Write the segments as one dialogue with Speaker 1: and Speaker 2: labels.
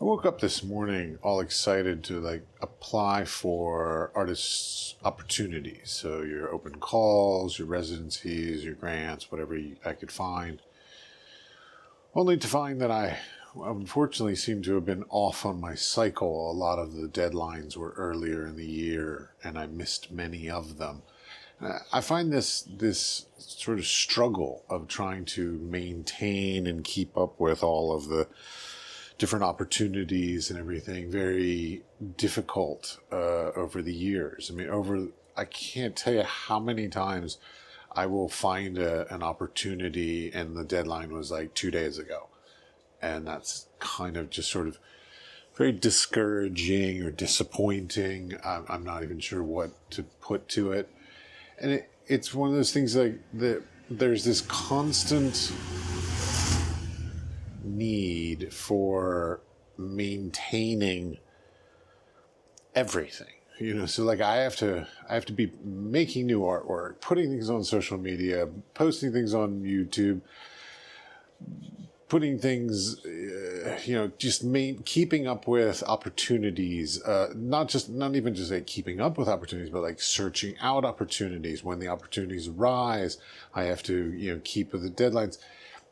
Speaker 1: I woke up this morning all excited to apply for artists' opportunities. So your open calls, your residencies, your grants, whatever I could find. Only to find that I unfortunately seem to have been off on my cycle. A lot of the deadlines were earlier in the year and I missed many of them. I find this sort of struggle of trying to maintain and keep up with all of the different opportunities and everything very difficult over the years. I can't tell you how many times I will find an opportunity and the deadline was like 2 days ago. And that's kind of just sort of very discouraging or disappointing. I'm not even sure what to put to it. And it's one of those things there's this constant need for maintaining everything, so I have to be making new artwork, putting things on social media, posting things on YouTube, putting things, keeping up with opportunities, not even just keeping up with opportunities, but searching out opportunities. When the opportunities arise, I have to, keep with the deadlines.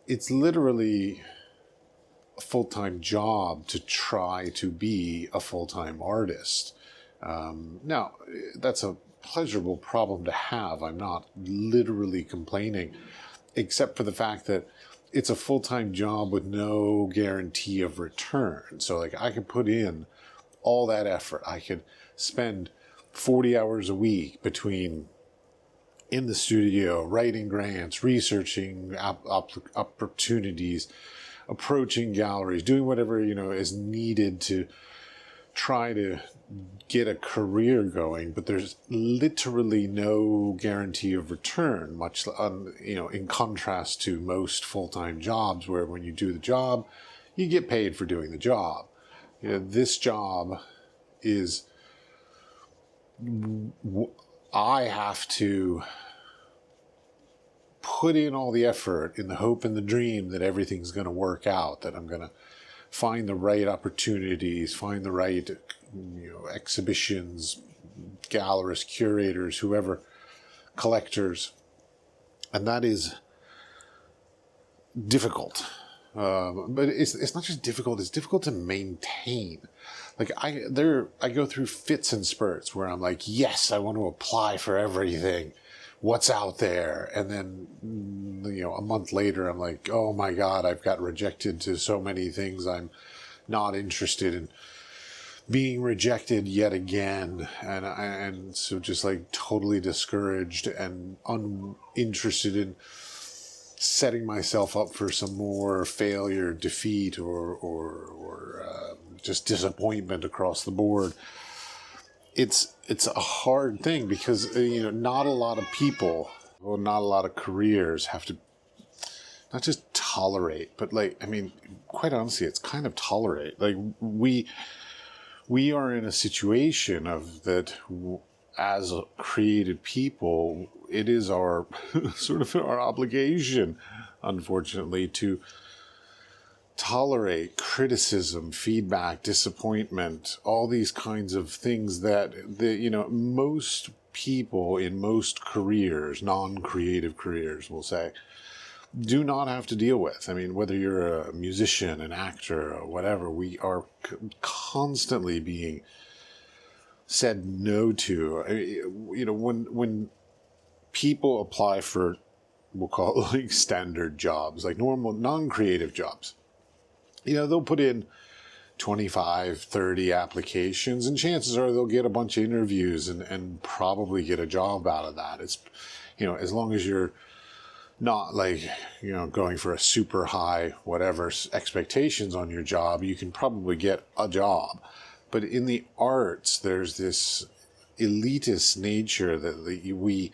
Speaker 1: It's literally a full-time job to try to be a full-time artist. Now, that's a pleasurable problem to have. I'm not literally complaining, except for the fact that it's a full-time job with no guarantee of return. So I could put in all that effort. I could spend 40 hours a week between in the studio, writing grants, researching opportunities, approaching galleries, doing whatever, is needed to try to get a career going, but there's literally no guarantee of return, much, in contrast to most full-time jobs where when you do the job, you get paid for doing the job. This job is, I have to put in all the effort in the hope and the dream that everything's going to work out, that I'm going to find the right opportunities, find the right, exhibitions, gallerists, curators, whoever, collectors. And that is difficult. But it's not just difficult, it's difficult to maintain. I go through fits and spurts where I'm like, yes, I want to apply for everything. What's out there? And then, a month later, I'm like, oh my God, I've got rejected to so many things. I'm not interested in being rejected yet again. And so just totally discouraged and uninterested in setting myself up for some more failure, defeat, or just disappointment across the board. It's a hard thing because, not a lot of people, or not a lot of careers have to not just tolerate, but quite honestly, it's kind of tolerate. We are in a situation of that as creative people, it is our sort of our obligation, unfortunately, to tolerate criticism, feedback, disappointment, all these kinds of things that most people in most careers, non-creative careers, we'll say, do not have to deal with. Whether you're a musician, an actor, or whatever, we are constantly being said no to. When people apply for, we'll call it standard jobs, normal, non-creative jobs, they'll put in 25, 30 applications, and chances are they'll get a bunch of interviews and probably get a job out of that. It's, as long as you're not going for a super high, whatever expectations on your job, you can probably get a job. But in the arts, there's this elitist nature that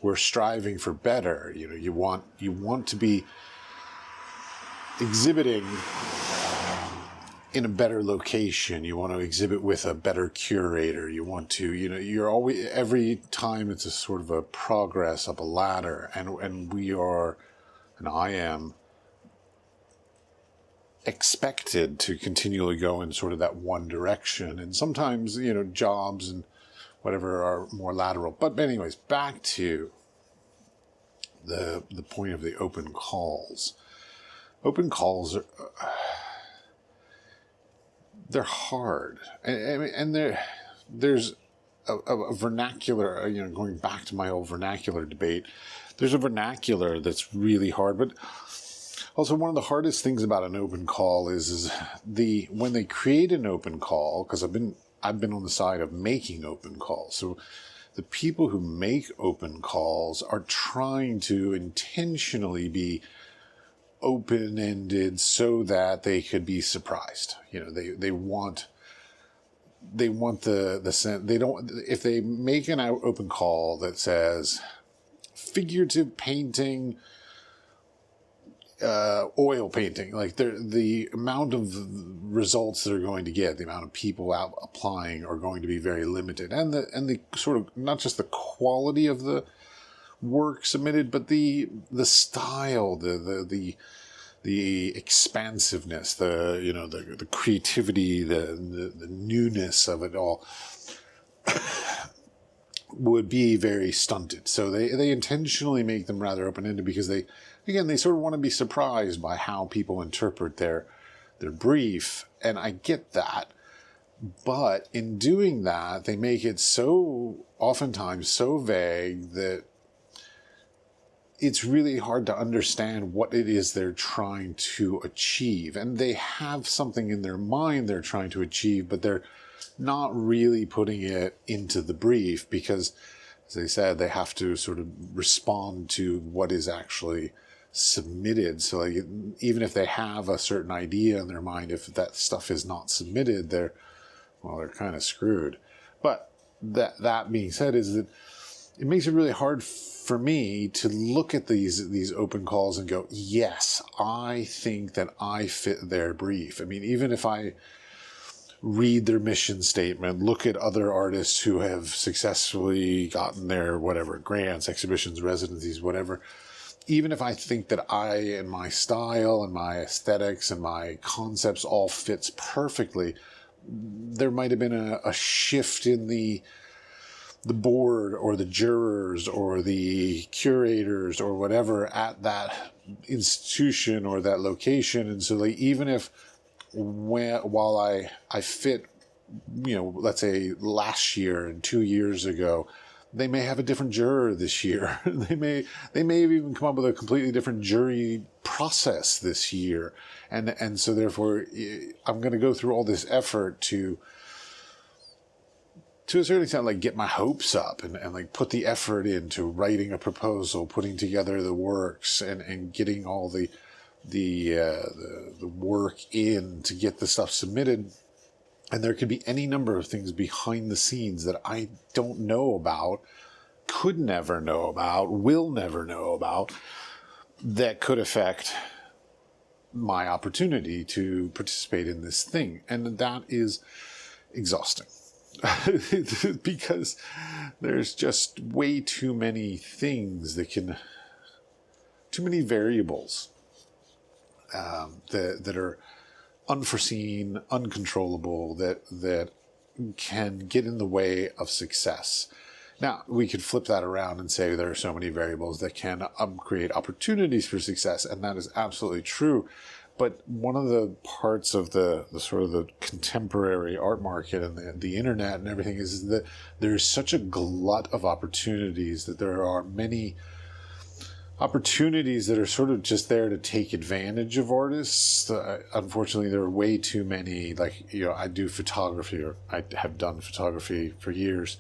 Speaker 1: we're striving for better. You want to be exhibiting in a better location. You want to exhibit with a better curator. You want to, you're always, every time it's a sort of a progress up a ladder. And we are, and I am expected to continually go in sort of that one direction. And sometimes, jobs and whatever are more lateral. But anyways, back to the point of the open calls. Open calls are, they're hard. And there's a vernacular, going back to my old vernacular debate, there's a vernacular that's really hard, but also one of the hardest things about an open call is when they create an open call, because I've been on the side of making open calls. So the people who make open calls are trying to intentionally be open-ended so that they could be surprised. They want the sense, they don't, if they make an open call that says figurative painting, oil painting, like the amount of results they're going to get, the amount of people out applying are going to be very limited, and the sort of not just the quality of the work submitted, but the style, the expansiveness, the creativity, the newness of it all would be very stunted. So they intentionally make them rather open-ended because they sort of want to be surprised by how people interpret their brief. And I get that. But in doing that, they make it oftentimes so vague that it's really hard to understand what it is they're trying to achieve. And they have something in their mind they're trying to achieve, but they're not really putting it into the brief because, as I said, they have to sort of respond to what is actually submitted. So like, even if they have a certain idea in their mind, if that stuff is not submitted, they're kind of screwed. But that being said, is that it makes it really hard for me to look at these open calls and go, yes, I think that I fit their brief. I mean, even if I read their mission statement, look at other artists who have successfully gotten their whatever grants, exhibitions, residencies, whatever, even if I think that I and my style and my aesthetics and my concepts all fits perfectly, there might have been a shift in the board or the jurors or the curators or whatever at that institution or that location. And so like, even if while I fit, let's say last year and 2 years ago, they may have a different juror this year. They may have even come up with a completely different jury process this year. And so therefore I'm going to go through all this effort to a certain extent, like get my hopes up and like put the effort into writing a proposal, putting together the works and getting all the work in to get the stuff submitted. And there could be any number of things behind the scenes that I don't know about, could never know about, will never know about, that could affect my opportunity to participate in this thing. And that is exhausting. Because there's just way too many things too many variables that are unforeseen, uncontrollable, that can get in the way of success. Now, we could flip that around and say there are so many variables that can create opportunities for success, and that is absolutely true. But one of the parts of the sort of the contemporary art market and the internet and everything is that there's such a glut of opportunities that there are many opportunities that are sort of just there to take advantage of artists. Unfortunately, there are way too many. Like, I do photography, or I have done photography for years,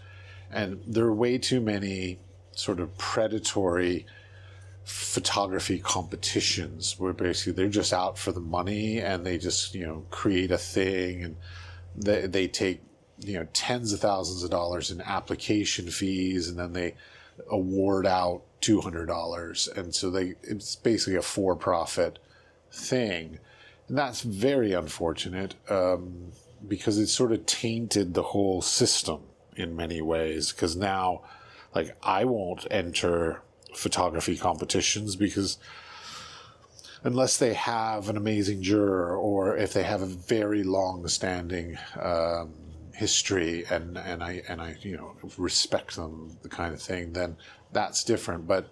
Speaker 1: and there are way too many sort of predatory photography competitions where basically they're just out for the money and they just create a thing, and they take tens of thousands of dollars in application fees, and then they award out $200, and so it's basically a for-profit thing, and that's very unfortunate because it's sort of tainted the whole system in many ways. Because now, like, I won't enter photography competitions because unless they have an amazing juror, or if they have a very long-standing history, and I respect them, the kind of thing, then that's different. But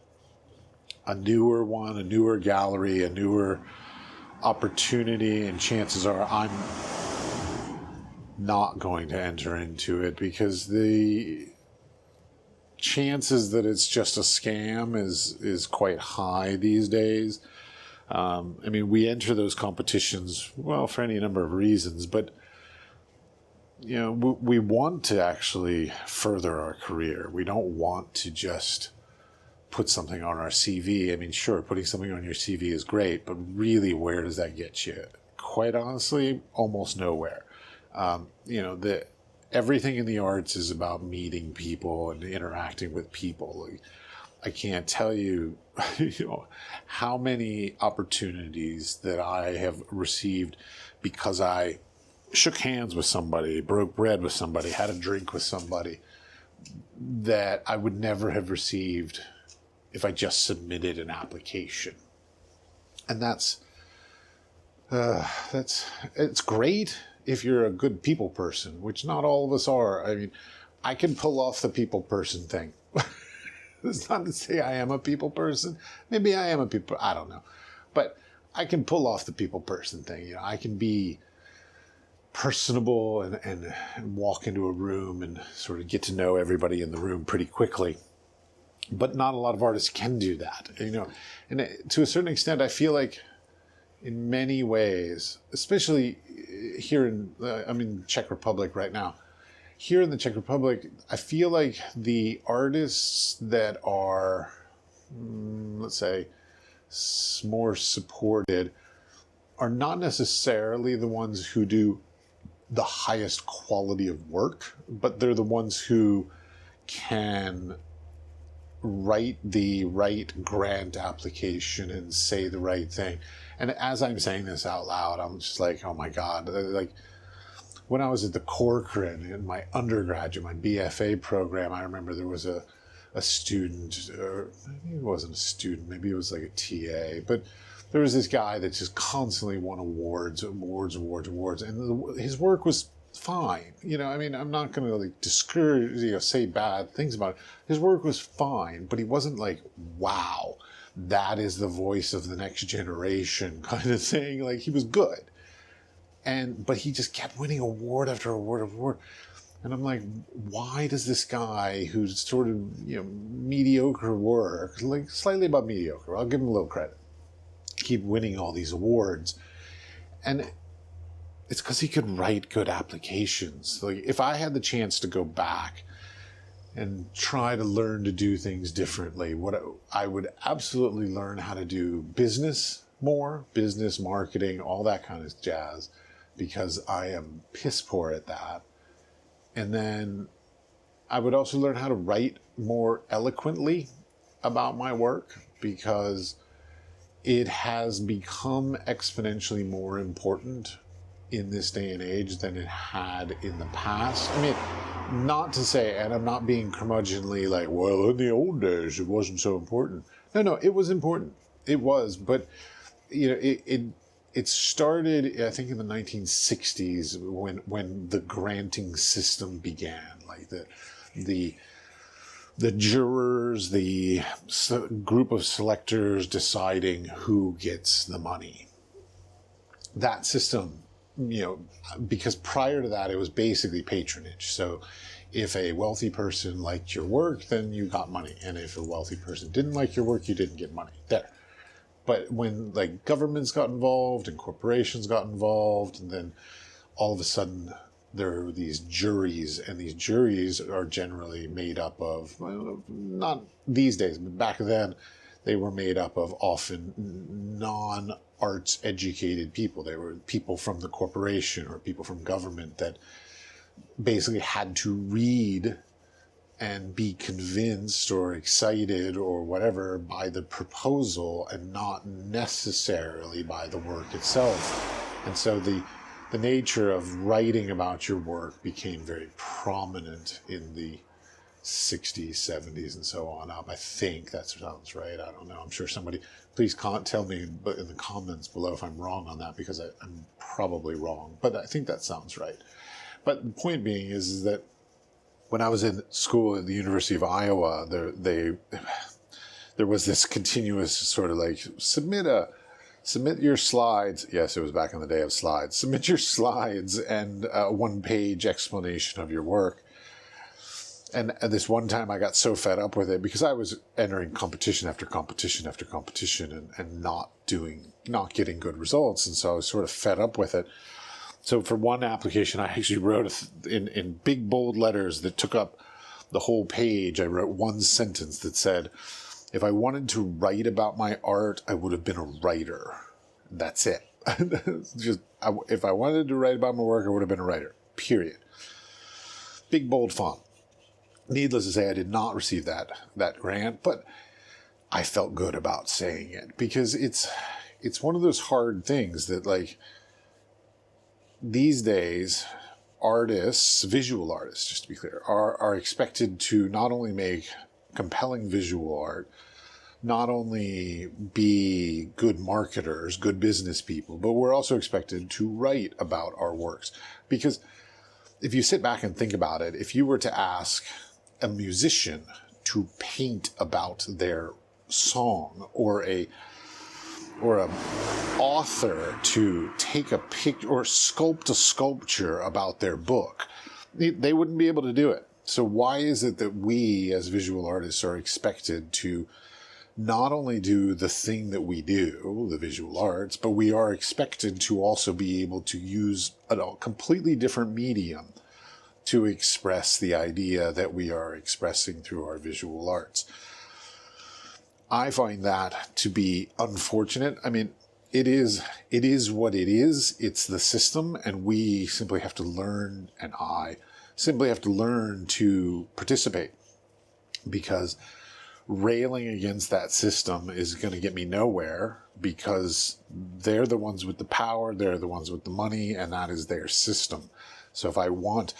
Speaker 1: a newer one, a newer gallery, a newer opportunity, and chances are I'm not going to enter into it, because the chances that it's just a scam is quite high these days. We enter those competitions, well, for any number of reasons, but we want to actually further our career. We don't want to just put something on our CV. Sure, putting something on your CV is great, but really, where does that get you? Quite honestly, almost nowhere. Everything in the arts is about meeting people and interacting with people. I can't tell you, how many opportunities that I have received because I shook hands with somebody, broke bread with somebody, had a drink with somebody, that I would never have received if I just submitted an application. And it's great if you're a good people person, which not all of us are. I can pull off the people person thing. It's not to say I am a people person. Maybe I am a people, I don't know. But I can pull off the people person thing. I can be personable and walk into a room and sort of get to know everybody in the room pretty quickly. But not a lot of artists can do that. And to a certain extent, I feel like in many ways, especially here I'm in Czech Republic right now. Here in the Czech Republic, I feel like the artists that are, let's say, more supported are not necessarily the ones who do the highest quality of work, but they're the ones who can write the right grant application and say the right thing. And as I'm saying this out loud, I'm just like, oh my God. Like, when I was at the Corcoran in my undergraduate, my BFA program, I remember there was a student, or maybe it wasn't a student, maybe it was like a TA, but there was this guy that just constantly won awards, and his work was fine. I'm not going to like discourage, say bad things about it. His work was fine, but he wasn't like, wow, that is the voice of the next generation kind of thing. Like, he was good. But he just kept winning award after award. And I'm like, why does this guy who's sort of, mediocre work, like slightly above mediocre, I'll give him a little credit, keep winning all these awards? And it's because he could write good applications. Like, if I had the chance to go back and try to learn to do things differently, I would absolutely learn how to do business more, business, marketing, all that kind of jazz, because I am piss poor at that. And then I would also learn how to write more eloquently about my work, because it has become exponentially more important in this day and age than it had in the past. Not to say, and I'm not being curmudgeonly like, well, in the old days it wasn't so important. No, it was important. It was, but it started, I think, in the 1960s when the granting system began. Like the jurors, the group of selectors deciding who gets the money. That system, because prior to that, it was basically patronage. So if a wealthy person liked your work, then you got money. And if a wealthy person didn't like your work, you didn't get money. There. But when like governments got involved and corporations got involved, and then all of a sudden there are these juries, and these juries are generally made up of, well, not these days, but back then they were made up of often non-arts educated people. They were people from the corporation or people from government that basically had to read and be convinced or excited or whatever by the proposal, and not necessarily by the work itself. And so the nature of writing about your work became very prominent in the 60s, 70s, and so on up. I think that sounds right. I don't know. I'm sure somebody, please can't tell me in the comments below if I'm wrong on that, because I'm probably wrong. But I think that sounds right. But the point being is that when I was in school at the University of Iowa, there was this continuous sort of like, submit your slides. Yes, it was back in the day of slides. Submit your slides and a one-page explanation of your work. And this one time I got so fed up with it because I was entering competition after competition after competition and not getting good results. And so I was sort of fed up with it. So for one application, I actually wrote in big bold letters that took up the whole page. I wrote one sentence that said, if I wanted to write about my art, I would have been a writer. That's it. If I wanted to write about my work, I would have been a writer. Period. Big bold font. Needless to say, I did not receive that grant, but I felt good about saying it because it's one of those hard things that, like, these days, artists, visual artists, just to be clear, are expected to not only make compelling visual art, not only be good marketers, good business people, but we're also expected to write about our works. Because if you sit back and think about it, if you were to ask a musician to paint about their song, or a author to take a picture or sculpt a sculpture about their book, they wouldn't be able to do it. So why is it that we as visual artists are expected to not only do the thing that we do, the visual arts, but we are expected to also be able to use a completely different medium to express the idea that we are expressing through our visual arts? I find that to be unfortunate. I mean, it is what it is. It's the system, and we simply have to learn, and I simply have to learn to participate, because railing against that system is going to get me nowhere, because they're the ones with the power, they're the ones with the money, and that is their system. So if I want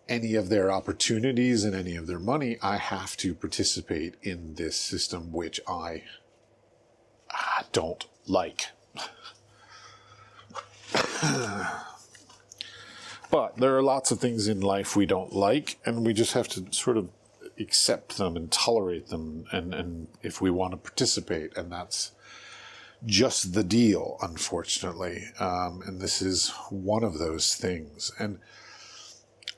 Speaker 1: any of their opportunities and any of their money, I have to participate in this system, which I don't like. But there are lots of things in life we don't like, and we just have to sort of accept them and tolerate them, and if we want to participate, and that's just the deal, unfortunately. And this is one of those things. And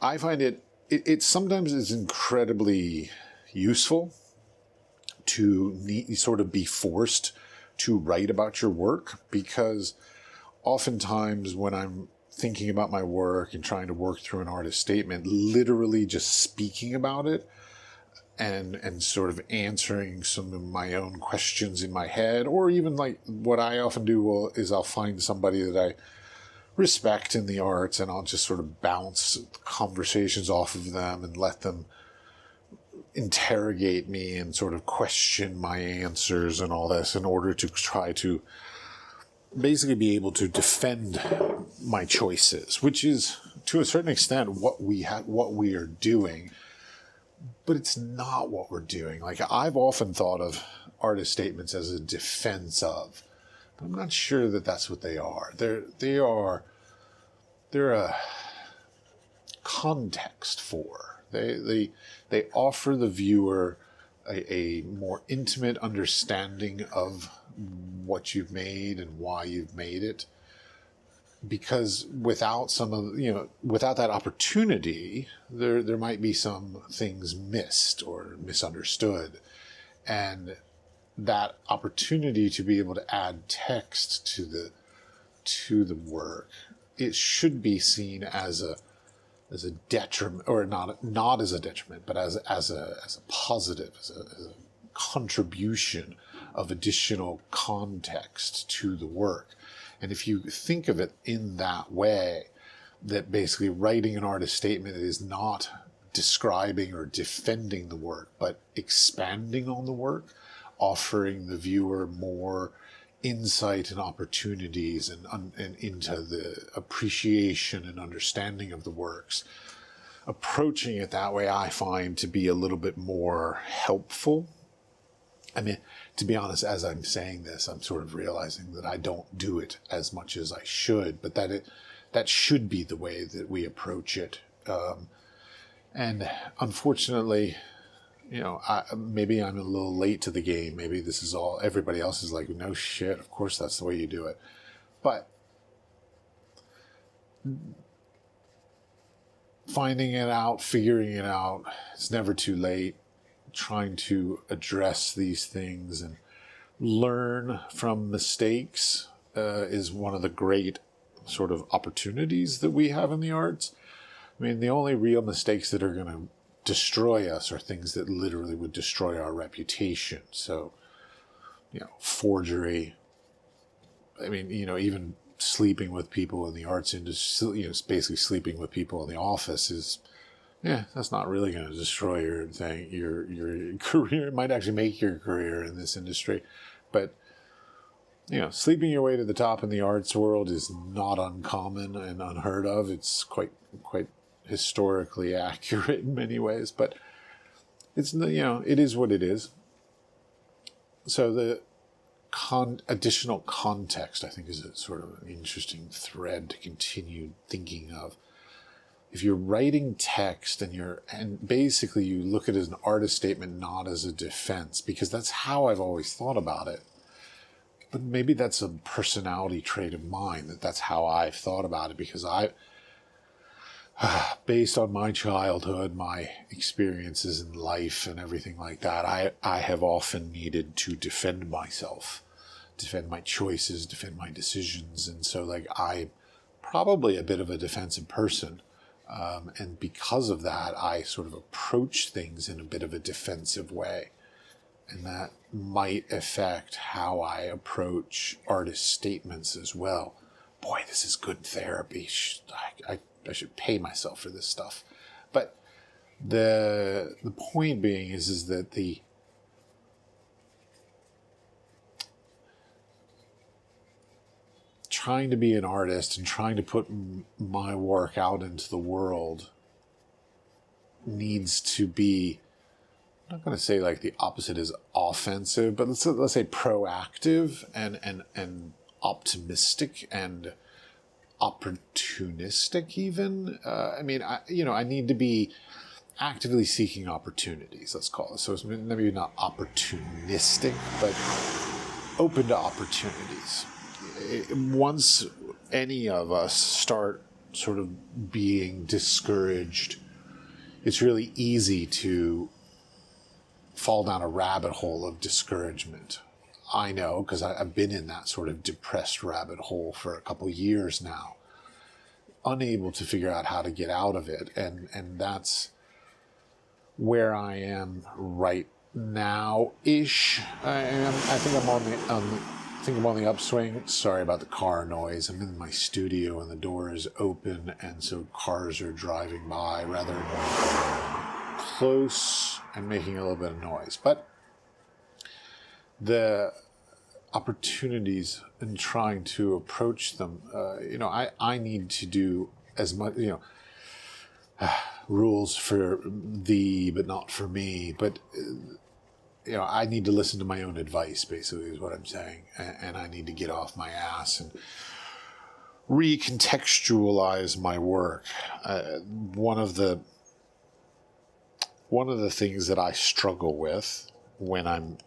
Speaker 1: I find it sometimes is incredibly useful to sort of be forced to write about your work, because oftentimes when I'm thinking about my work and trying to work through an artist statement, literally just speaking about it and sort of answering some of my own questions in my head, or even like what I often do is I'll find somebody that I respect in the arts, and I'll just sort of bounce conversations off of them and let them interrogate me and sort of question my answers and all this, in order to try to basically be able to defend my choices, which is to a certain extent what we are doing, but it's not what we're doing. Like, I've often thought of artist statements as a defense of, but I'm not sure that that's what they are. They're a context for. They offer the viewer a more intimate understanding of what you've made and why you've made it. Because without without that opportunity, there might be some things missed or misunderstood. And that opportunity to be able to add text to the work, it should be seen as a detriment, or not as a detriment, but as a positive, as a contribution of additional context to the work. And if you think of it in that way, that basically writing an artist statement is not describing or defending the work, but expanding on the work, offering the viewer more insight and opportunities and into the appreciation and understanding of the works, approaching it that way, I find to be a little bit more helpful. I mean, to be honest, as I'm saying this, I'm sort of realizing that I don't do it as much as I should, but that should be the way that we approach it. And unfortunately, maybe I'm a little late to the game. Maybe this is all, everybody else is like, no shit, of course that's the way you do it. But finding it out, figuring it out, it's never too late. Trying to address these things and learn from mistakes is one of the great sort of opportunities that we have in the arts. I mean, the only real mistakes that are going to destroy us are things that literally would destroy our reputation. So, forgery. I mean, even sleeping with people in the arts industry, basically sleeping with people in the office is, that's not really going to destroy your thing, your career. It might actually make your career in this industry. But, sleeping your way to the top in the arts world is not uncommon and unheard of. It's quite historically accurate in many ways, but it's, it is what it is. So the additional context, I think, is a sort of an interesting thread to continue thinking of. If you're writing text and basically you look at it as an artist statement, not as a defense, because that's how I've always thought about it. But maybe that's a personality trait of mine, that's how I've thought about it, because based on my childhood, my experiences in life and everything like that, I have often needed to defend myself, defend my choices, defend my decisions. And so I'm probably a bit of a defensive person. And because of that, I sort of approach things in a bit of a defensive way. And that might affect how I approach artist statements as well. Boy, this is good therapy. I should pay myself for this stuff. But the point being is that the trying to be an artist and trying to put my work out into the world needs to be, I'm not going to say the opposite is offensive, but let's say proactive and optimistic and opportunistic even. I need to be actively seeking opportunities, let's call it. So it's maybe not opportunistic, but open to opportunities. Once any of us start sort of being discouraged, it's really easy to fall down a rabbit hole of discouragement. I know, because I've been in that sort of depressed rabbit hole for a couple years now, unable to figure out how to get out of it. And that's where I am right now-ish. I think I'm on the upswing. Sorry about the car noise. I'm in my studio and the door is open, and so cars are driving by rather close and making a little bit of noise. But the opportunities in trying to approach them, I need to do as much, rules for thee, but not for me. But, I need to listen to my own advice, basically, is what I'm saying. And I need to get off my ass and recontextualize my work. One of the things that I struggle with when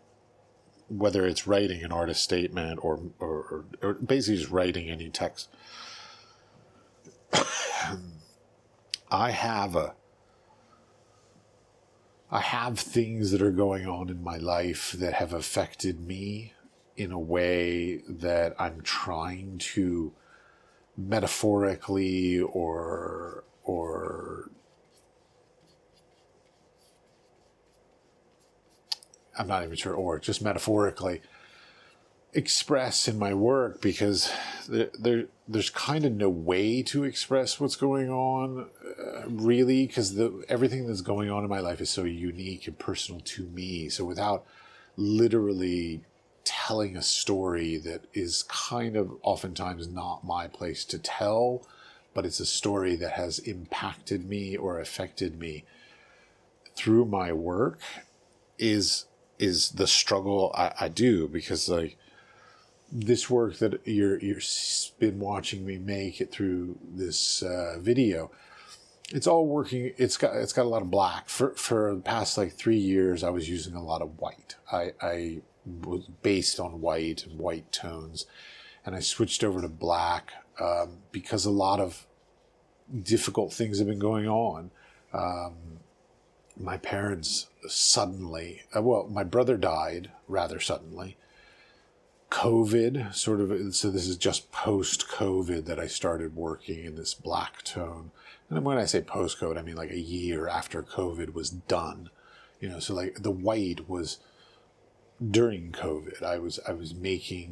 Speaker 1: whether it's writing an artist statement or basically just writing any text, I have things that are going on in my life that have affected me in a way that I'm trying to metaphorically or I'm not even sure, or just metaphorically express in my work, because there's kind of no way to express what's going on, really, because everything that's going on in my life is so unique and personal to me. So without literally telling a story that is kind of oftentimes not my place to tell, but it's a story that has impacted me or affected me through my work, is the struggle I do, because like this work that you're been watching me make it through this video, it's all working. It's got a lot of black. For the past like 3 years, I was using a lot of white. I was based on white and white tones, and I switched over to black because a lot of difficult things have been going on. My parents suddenly, my brother died rather suddenly. COVID, sort of, so this is just post-COVID that I started working in this black tone. And when I say post-COVID, I mean like a year after COVID was done. So like the white was during COVID. I was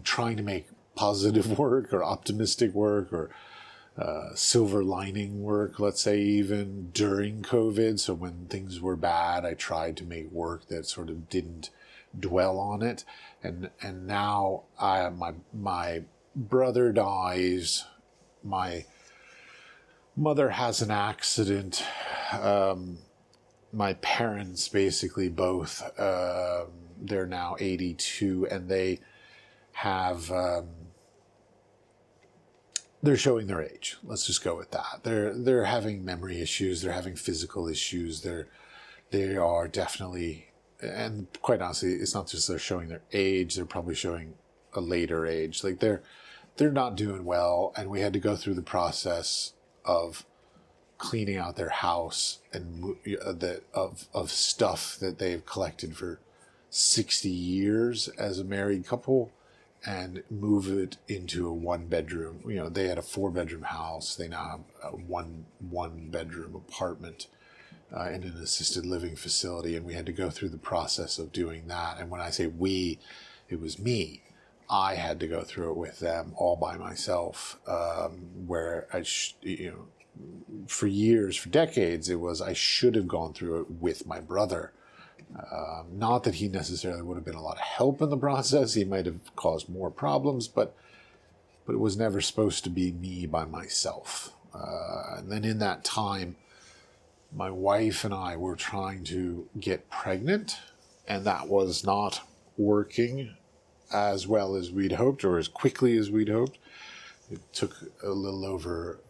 Speaker 1: trying to make positive work or optimistic work or silver lining work, let's say, even during COVID. So when things were bad, I tried to make work that sort of didn't dwell on it. And now my brother dies, my mother has an accident, my parents basically both, they're now 82, and they have they're showing their age. Let's just go with that. They're having memory issues. They're having physical issues. They are definitely, and quite honestly, it's not just they're showing their age. They're probably showing a later age. Like they're not doing well. And we had to go through the process of cleaning out their house and of stuff that they've collected for 60 years as a married couple, and move it into a 1-bedroom. They had a 4-bedroom house. They now have a one-bedroom apartment in an assisted living facility. And we had to go through the process of doing that. And when I say we, it was me. I had to go through it with them all by myself, where for years, for decades, it was I should have gone through it with my brother. Not that he necessarily would have been a lot of help in the process. He might have caused more problems, but it was never supposed to be me by myself. And then in that time, my wife and I were trying to get pregnant, and that was not working as well as we'd hoped, or as quickly as we'd hoped. It took a little over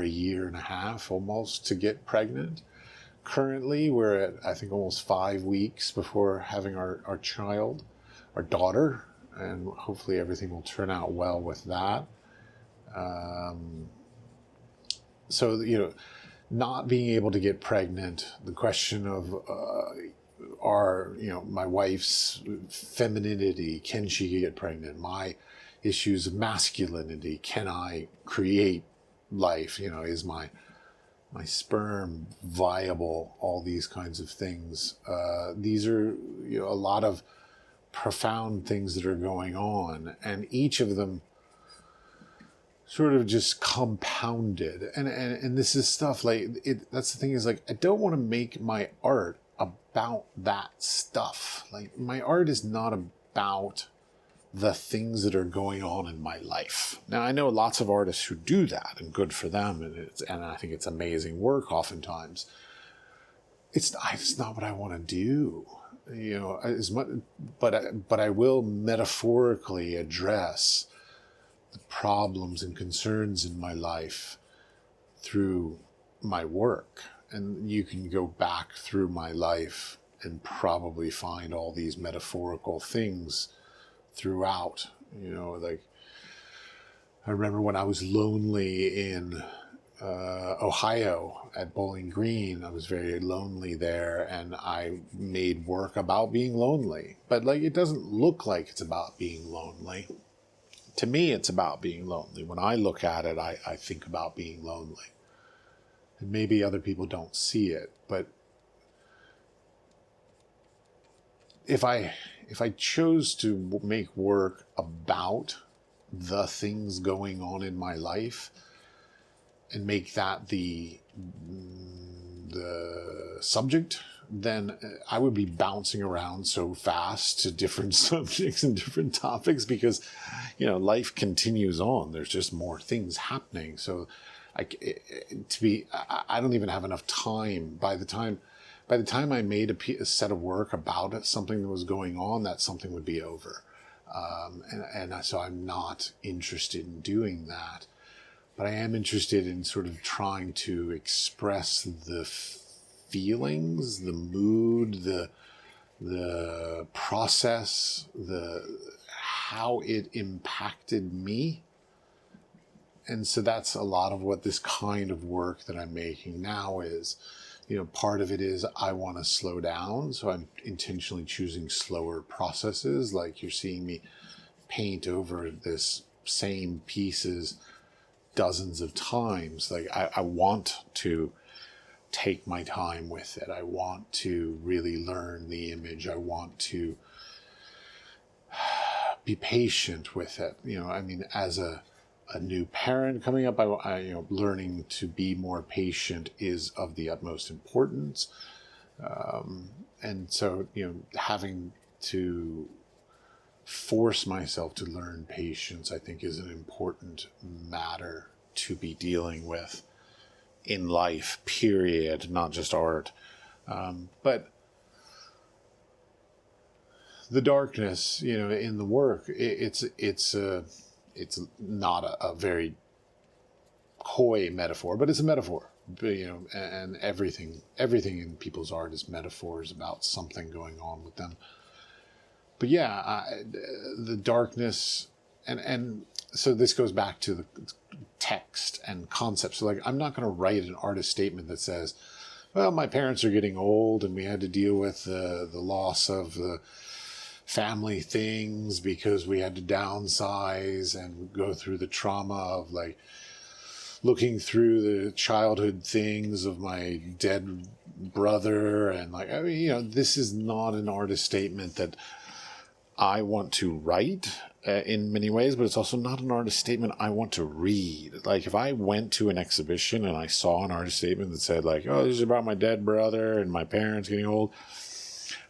Speaker 1: a year and a half almost to get pregnant. Currently, we're at, I think, almost 5 weeks before having our child, our daughter, and hopefully everything will turn out well with that. So, not being able to get pregnant, the question of my wife's femininity, can she get pregnant? My issues of masculinity, can I create life? Is my sperm viable? All these kinds of things. These are a lot of profound things that are going on, and each of them sort of just compounded. And this is stuff like that's the thing, is like I don't want to make my art about that stuff. Like my art is not about the things that are going on in my life. Now, I know lots of artists who do that, and good for them, and I think it's amazing work oftentimes. It's not what I want to do, as much, but I will metaphorically address the problems and concerns in my life through my work. And you can go back through my life and probably find all these metaphorical things throughout. Like I remember when I was lonely in Ohio at Bowling Green. I was very lonely there, and I made work about being lonely. But like, it doesn't look like it's about being lonely. To me, it's about being lonely. When I look at it, I think about being lonely. And maybe other people don't see it, but if I chose to make work about the things going on in my life and make that the subject then I would be bouncing around so fast to different subjects and different topics because, life continues on. There's just more things happening. So I don't even have enough time. By the time I made a set of work about something that was going on, that something would be over. So I'm not interested in doing that. But I am interested in sort of trying to express the feelings, the mood, the process, how it impacted me. And so that's a lot of what this kind of work that I'm making now is. Part of it is I want to slow down, so I'm intentionally choosing slower processes. Like you're seeing me paint over this same pieces dozens of times. Like I want to take my time with it. I want to really learn the image. I want to be patient with it. As a new parent coming up, learning to be more patient is of the utmost importance. And so, having to force myself to learn patience, I think, is an important matter to be dealing with in life, period, not just art. But the darkness, in the work, it's not a very coy metaphor, but it's a metaphor. And everything in people's art is metaphors about something going on with them. But yeah, the darkness, and so this goes back to the text and concept. So like, I'm not going to write an artist statement that says, well, my parents are getting old and we had to deal with the loss of the family things because we had to downsize and go through the trauma of like looking through the childhood things of my dead brother. And like, this is not an artist statement that I want to write in many ways, but it's also not an artist statement I want to read. Like if I went to an exhibition and I saw an artist statement that said like, oh, this is about my dead brother and my parents getting old,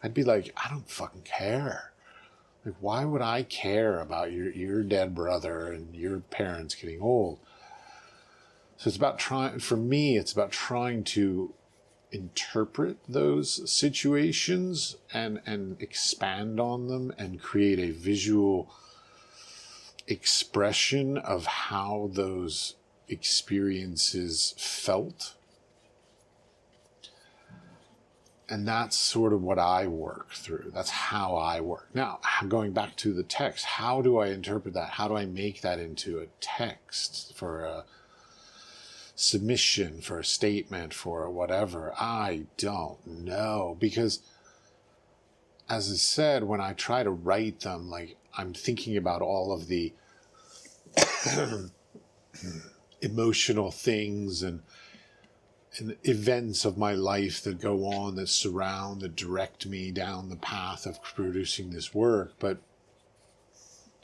Speaker 1: I'd be like, I don't fucking care. Like, why would I care about your dead brother and your parents getting old? So it's about it's about trying to interpret those situations and expand on them and create a visual expression of how those experiences felt. And that's sort of what I work through. That's how I work. Now, going back to the text, how do I interpret that? How do I make that into a text for a submission, for a statement, for whatever? I don't know. Because, as I said, when I try to write them, like, I'm thinking about all of the emotional things and events of my life that go on, that direct me down the path of producing this work. But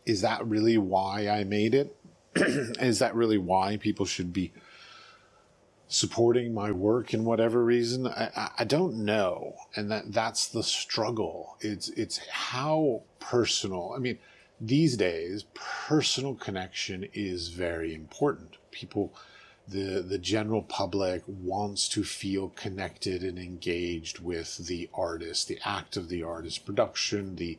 Speaker 1: is that really why I made it? Is that really why people should be supporting my work in whatever reason? I don't know. And that's the struggle. It's how personal. I mean, these days, personal connection is very important. People, the general public wants to feel connected and engaged with the artist, the act of the artist, production, the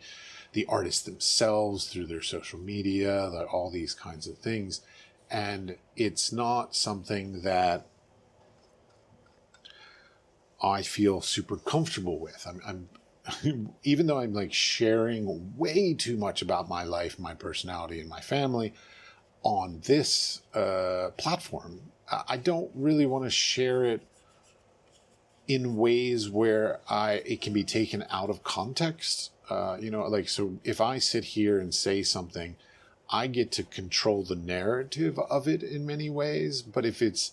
Speaker 1: artists themselves through their social media, all these kinds of things. And it's not something that I feel super comfortable with. I'm even though I'm like sharing way too much about my life, my personality, and my family on this platform, I don't really want to share it in ways where it can be taken out of context. So if I sit here and say something, I get to control the narrative of it in many ways. But if it's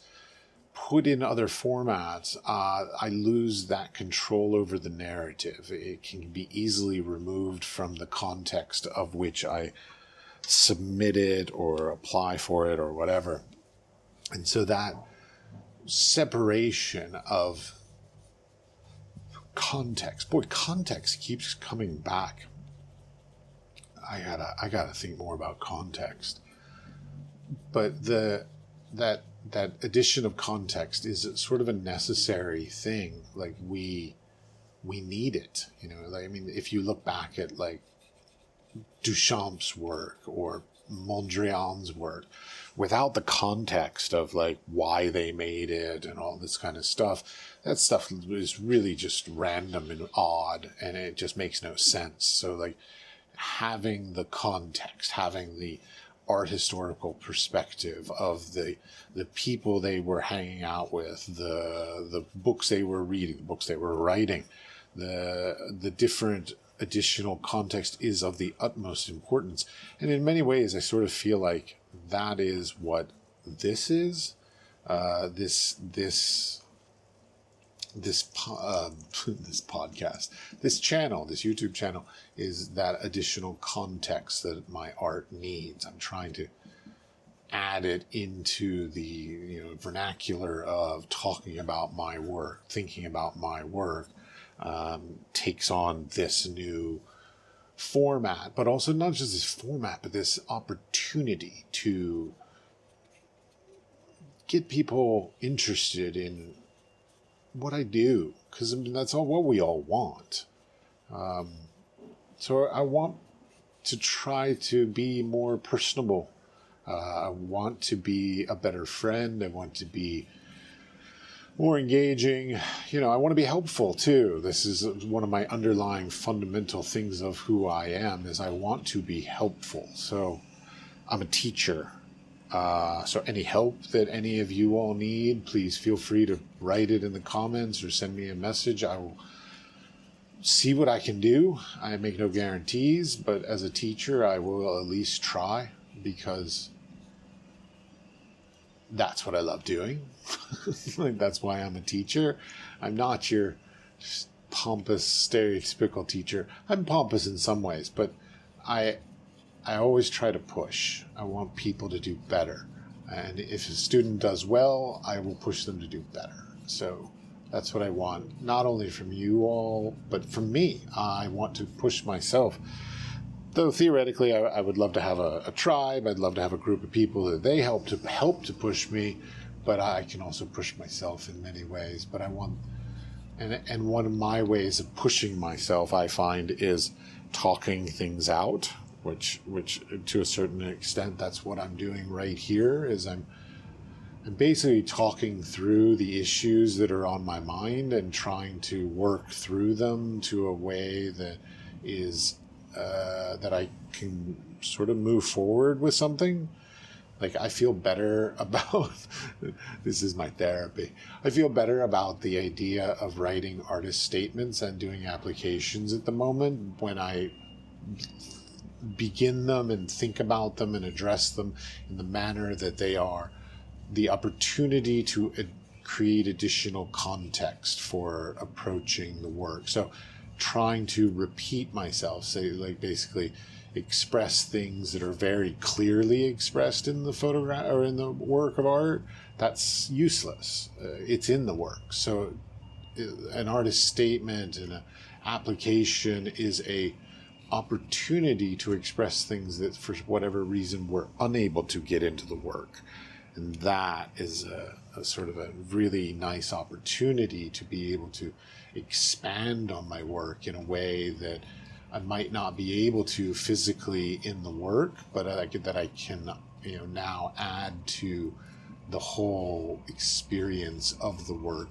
Speaker 1: put in other formats, I lose that control over the narrative. It can be easily removed from the context of which I submit it or apply for it or whatever. And so that separation of context. Boy, context keeps coming back. I gotta think more about context. But that addition of context is sort of a necessary thing. Like we need it. Like, I mean, if you look back at like Duchamp's work or Mondrian's work, without the context of like why they made it and all this kind of stuff, that stuff is really just random and odd, and it just makes no sense. So like having the context, having the art historical perspective of the people they were hanging out with, the books they were reading, the books they were writing, the different additional context is of the utmost importance. And in many ways, I sort of feel like that is what this is. This podcast, this channel, this YouTube channel, is that additional context that my art needs. I'm trying to add it into the vernacular of talking about my work, thinking about my work. Takes on this new format, but also not just this format, but this opportunity to get people interested in what I do, because I mean, that's all what we all want. So I want to try to be more personable. I want to be a better friend. I want to be more engaging. I want to be helpful too. This is one of my underlying fundamental things of who I am, is I want to be helpful. So I'm a teacher. So any help that any of you all need, please feel free to write it in the comments or send me a message. I will see what I can do. I make no guarantees, but as a teacher, I will at least try, because that's what I love doing. Like, that's why I'm a teacher. I'm not your pompous, stereotypical teacher. I'm pompous in some ways, but I always try to push. I want people to do better. And if a student does well, I will push them to do better. So that's what I want, not only from you all, but from me. I want to push myself. Though theoretically, I would love to have a tribe. I'd love to have a group of people that they help to push me, but I can also push myself in many ways. But I want, and one of my ways of pushing myself, I find, is talking things out, which to a certain extent, that's what I'm doing right here. Is I'm basically talking through the issues that are on my mind and trying to work through them to a way that is that I can sort of move forward with something. Like, I feel better about, this is my therapy, I feel better about the idea of writing artist statements and doing applications at the moment when I begin them and think about them and address them in the manner that they are the opportunity to create additional context for approaching the work. So trying to repeat myself, say, like, basically express things that are very clearly expressed in the photograph or in the work of art, that's useless. It's in the work. So an artist statement and an application is a opportunity to express things that for whatever reason we're unable to get into the work. And that is a sort of a really nice opportunity to be able to expand on my work in a way that I might not be able to physically in the work, but that I can now add to the whole experience of the work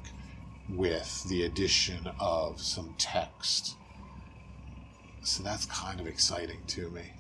Speaker 1: with the addition of some text. So that's kind of exciting to me.